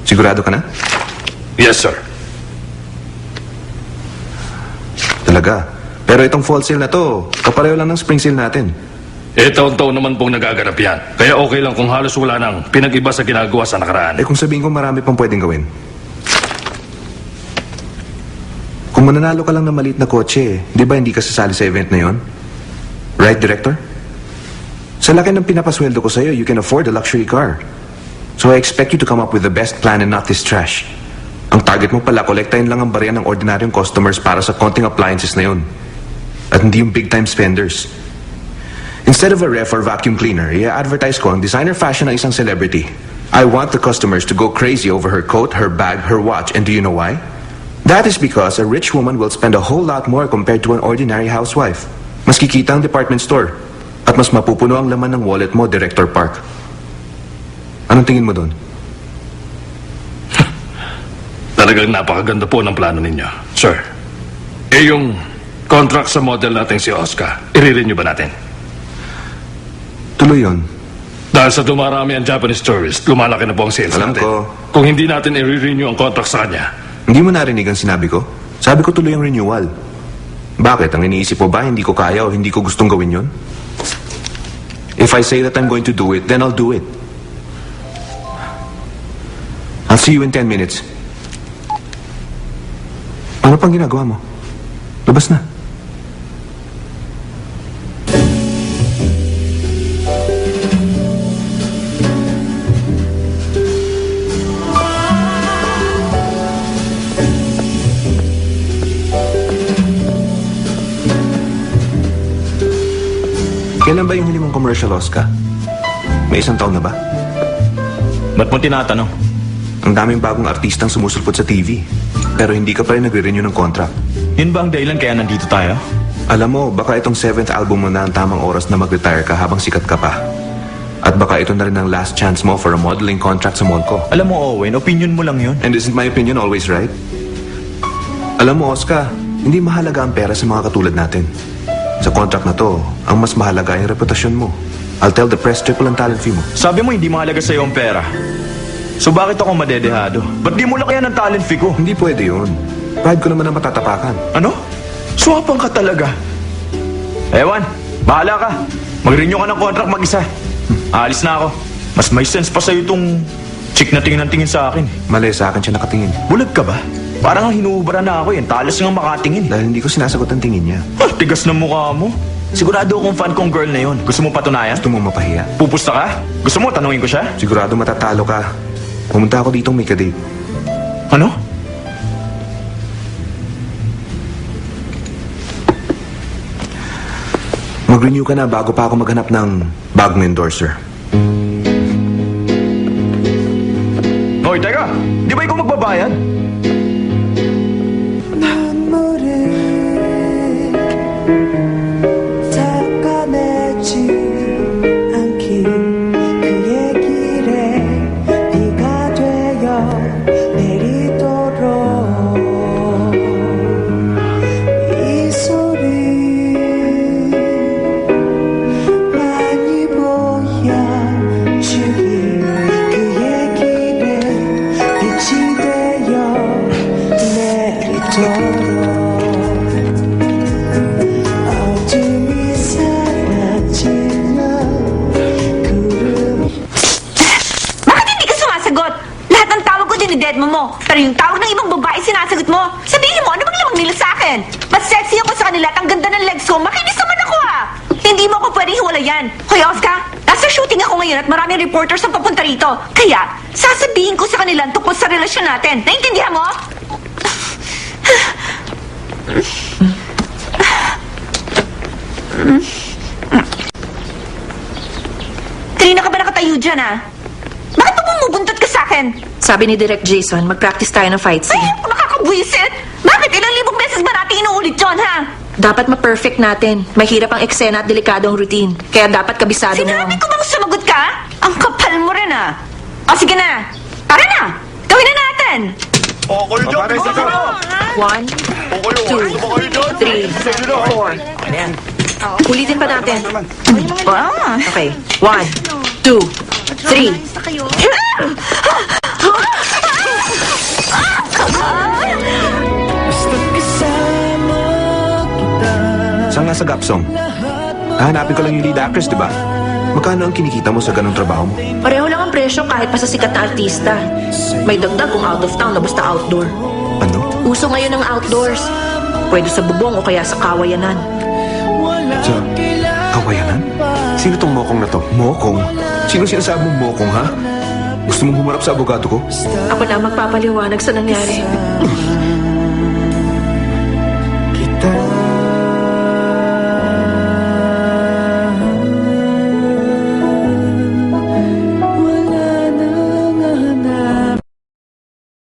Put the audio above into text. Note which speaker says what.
Speaker 1: Sigurado ka na?
Speaker 2: Yes, sir.
Speaker 1: Talaga. Pero itong fall sale na to, kapareho lang ng spring sale natin.
Speaker 2: Taon-taon naman pong nagaganap yan. Kaya okay lang kung halos wala nang pinag-iba sa ginagawa sa nakaraan.
Speaker 1: Kung sabihin ko marami pang pwedeng gawin. Kung mananalo ka lang ng maliit na kotse, di ba hindi ka sasali sa event na yon? Right, Director? Sa laki ng pinapasweldo ko sa'yo, you can afford a luxury car. So I expect you to come up with the best plan and not this trash. Ang target mo pala, kolektahin lang ang barya ng ordinaryong customers para sa konting appliances na yon. At hindi yung big-time spenders. Instead of a ref or vacuum cleaner, i-advertise ko ang designer fashion ng isang celebrity. I want the customers to go crazy over her coat, her bag, her watch. And do you know why? That is because a rich woman will spend a whole lot more compared to an ordinary housewife. Mas kikita ang department store. At mas mapupuno ang laman ng wallet mo, Director Park. Anong tingin mo doon?
Speaker 2: Talagang napakaganda po ng plano ninyo, sir. Yung contract sa model natin si Oscar, i-renew ba natin?
Speaker 1: Tuloy yun.
Speaker 2: Dahil sa dumarami ang Japanese tourist, lumalaki na po ang sales
Speaker 1: Alam
Speaker 2: natin.
Speaker 1: ko.
Speaker 2: Kung hindi natin i-renew ang contract sa kanya.
Speaker 1: Hindi mo narinig ang sinabi ko? Sabi ko tuloy ang renewal. Bakit? Ang iniisip mo ba hindi ko kaya o hindi ko gustong gawin yun? If I say that I'm going to do it, then I'll do it. I'll see you in 10 minutes. Ano pang ginagawa mo? Labas na. Kailan ba yung huli mong commercial, Oscar? May 1 taon na ba?
Speaker 3: Ba't mo tinatanong?
Speaker 1: Ang daming bagong artistang sumusulpot sa TV. Pero hindi ka pa rin nagre-renew ng contract.
Speaker 3: Yun ba ang dahilan kaya nandito tayo?
Speaker 1: Alam mo, baka itong 7th album mo na ang tamang oras na mag-retire ka habang sikat ka pa. At baka ito na rin ang last chance mo for a modeling contract sa mall ko.
Speaker 3: Alam mo, Owen, opinion mo lang yun.
Speaker 1: And isn't my opinion always right? Alam mo, Oscar, hindi mahalaga ang pera sa mga katulad natin. Sa contract na to, ang mas mahalaga ay ang reputasyon mo. I'll tell the press triple ang talent fee mo.
Speaker 3: Sabi mo hindi mahalaga sa'yo ang pera. So bakit ako madedehado? Ba't di mo lang kaya ng talent fee ko?
Speaker 1: Hindi pwede yun. Pride ko naman ang matatapakan.
Speaker 3: Ano? Swapang ka talaga. Ewan, bahala ka. Mag-renew ka ng contract mag-isa. Alis na ako. Mas may sense pa sa'yo itong chick na tingin ng tingin sa akin.
Speaker 1: Mali, sa akin siya nakatingin.
Speaker 3: Bulag ka ba? Parang hinuubara na ako yan. Talas nga makatingin.
Speaker 1: Dahil hindi ko sinasagot ang tingin niya.
Speaker 3: Tigas ng mukha mo. Sigurado akong fan kong girl na yun. Gusto mo patunayan?
Speaker 1: Gusto mo mapahiya?
Speaker 3: Pupusta ka? Gusto mo tanungin ko siya?
Speaker 1: Sigurado matatalo ka. Pumunta ako ditong may kadate.
Speaker 3: Ano?
Speaker 1: Mag-renew ka na bago pa ako maghanap ng bagong endorser.
Speaker 3: Hoy, teka! Di ba ikaw magbabayad?
Speaker 4: Pero yung tawag ng ibang babae sinasagot mo. Sabihin mo, ano bang lamang nila sa akin? Mas sexy ako sa kanila at ang ganda ng legs ko. Makinis naman ako Hindi mo ako pwedeng hiwalayan. Hoy, Oscar, nasa shooting ako ngayon at maraming reporters ang papunta rito. Kaya, sasabihin ko sa kanila tungkol sa relasyon natin. Naintindihan mo? Kanina ka ba nakatayo dyan, Bakit pa bumubuntot ka sa akin?
Speaker 5: Sabi ni Direk Jason, mag-practice tayo ng fight scene.
Speaker 4: Ay, nakakabwisit! Bakit ilang libong beses ba natin inuulit yun,
Speaker 5: Dapat ma-perfect natin. Mahirap ang eksena at delikado ang routine. Kaya dapat kabisado mo.
Speaker 4: Sinabi ko bang sumagot ka? Ang kapal mo rin, O, sige na. Tara na! Gawin na natin!
Speaker 3: Okay, John!
Speaker 5: 1, 2, 3, 4. Ulitin pa natin.
Speaker 4: Wow!
Speaker 5: Okay. 1, 2, 3.
Speaker 1: nga sa Gapsong? Hahanapin ko lang yung lead actress, di ba? Magkano ang kinikita mo sa ganong trabaho mo?
Speaker 5: Pareho lang ang presyo kahit pa sa sikat na artista. May dagdag kung out of town na basta outdoor.
Speaker 1: Ano?
Speaker 5: Uso ngayon ang outdoors. Pwede sa bubong o kaya sa kawayanan.
Speaker 1: Sa kawayanan? Sino tong mokong na to? Mokong? Sino sinasabi mong mokong, ha? Gusto mong humarap sa abogado ko?
Speaker 5: Ako na magpapaliwanag sa nangyari.